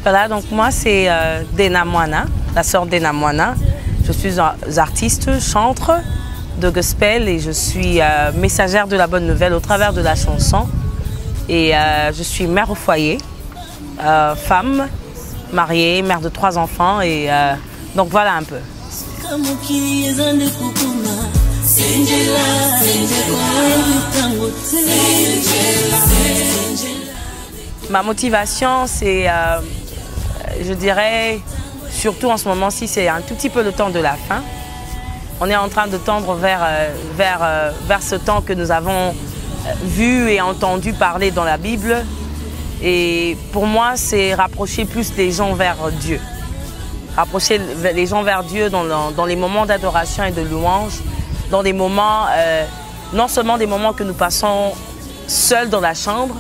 Voilà, donc moi c'est Dena Moana, la sœur Dena Moana. Je suis artiste, chantre de gospel et je suis messagère de la bonne nouvelle au travers de la chanson. Et je suis mère au foyer, femme, mariée, mère de 3 enfants et donc voilà un peu. Ma motivation, c'est, je dirais, surtout en ce moment-ci, c'est un tout petit peu le temps de la fin. On est en train de tendre vers ce temps que nous avons vu et entendu parler dans la Bible. Et pour moi, c'est rapprocher plus les gens vers Dieu. Rapprocher les gens vers Dieu dans les moments d'adoration et de louange, dans des moments, non seulement des moments que nous passons seuls dans la chambre,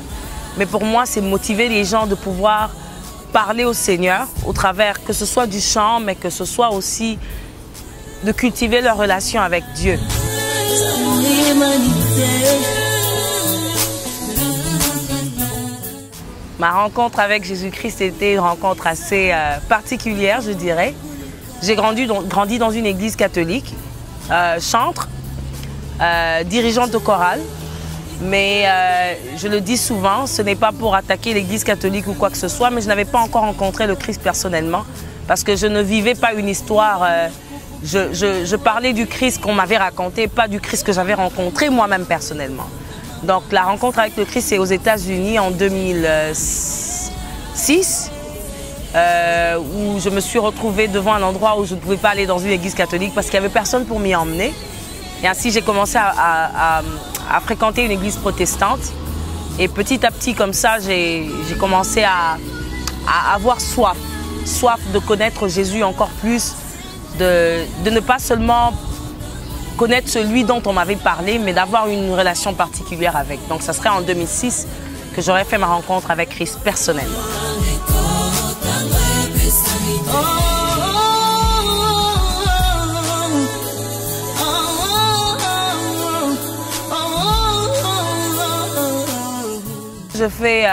mais pour moi, c'est motiver les gens de pouvoir parler au Seigneur au travers, que ce soit du chant, mais que ce soit aussi de cultiver leur relation avec Dieu. Ma rencontre avec Jésus-Christ était une rencontre assez particulière, je dirais. J'ai grandi dans une église catholique, chantre, dirigeante de chorale. Mais je le dis souvent, ce n'est pas pour attaquer l'église catholique ou quoi que ce soit, mais je n'avais pas encore rencontré le Christ personnellement parce que je ne vivais pas une histoire. Je parlais du Christ qu'on m'avait raconté, pas du Christ que j'avais rencontré moi-même personnellement. Donc la rencontre avec le Christ, c'est aux États-Unis en 2006, où je me suis retrouvée devant un endroit où je ne pouvais pas aller dans une église catholique parce qu'il n'y avait personne pour m'y emmener. Et ainsi, j'ai commencé à fréquenter une église protestante. Et petit à petit, comme ça, j'ai commencé à avoir soif de connaître Jésus encore plus, de ne pas seulement connaître celui dont on m'avait parlé, mais d'avoir une relation particulière avec. Donc, ça serait en 2006 que j'aurais fait ma rencontre avec Christ personnellement. Je fais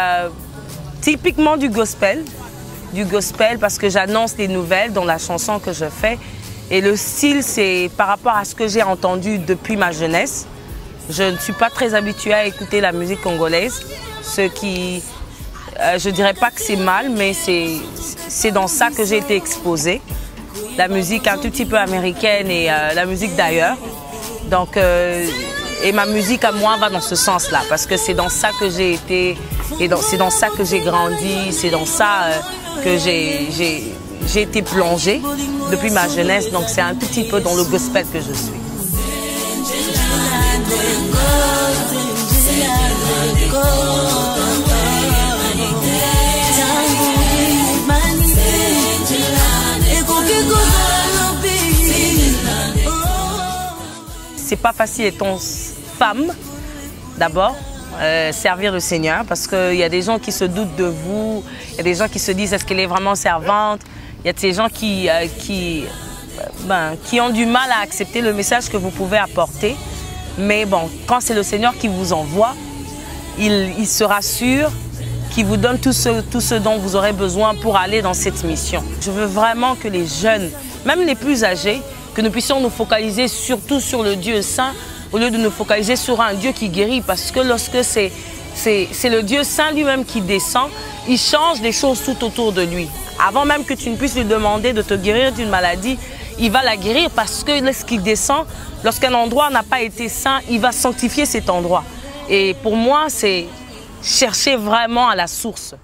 typiquement du gospel parce que j'annonce les nouvelles dans la chanson que je fais. Et le style, c'est par rapport à ce que j'ai entendu depuis ma jeunesse. Je ne suis pas très habituée à écouter la musique congolaise, ce qui, je ne dirais pas que c'est mal, mais c'est dans ça que j'ai été exposée. La musique un tout petit peu américaine et la musique d'ailleurs. Donc, et ma musique à moi va dans ce sens-là, parce que c'est dans ça que j'ai été, et c'est dans ça que j'ai grandi, c'est dans ça que j'ai été plongée depuis ma jeunesse, donc c'est un tout petit peu dans le gospel que je suis. C'est pas facile étant femme, d'abord, servir le Seigneur, parce qu'il y a des gens qui se doutent de vous, il y a des gens qui se disent est-ce qu'elle est vraiment servante, il y a ces gens qui ont du mal à accepter le message que vous pouvez apporter, mais bon, quand c'est le Seigneur qui vous envoie, il se rassure, qu'il vous donne tout ce dont vous aurez besoin pour aller dans cette mission. Je veux vraiment que les jeunes, même les plus âgés, que nous puissions nous focaliser surtout sur le Dieu saint, au lieu de nous focaliser sur un Dieu qui guérit, parce que lorsque c'est le Dieu saint lui-même qui descend, il change les choses tout autour de lui. Avant même que tu ne puisses lui demander de te guérir d'une maladie, il va la guérir parce que lorsqu'il descend, lorsqu'un endroit n'a pas été saint, il va sanctifier cet endroit. Et pour moi, c'est chercher vraiment à la source.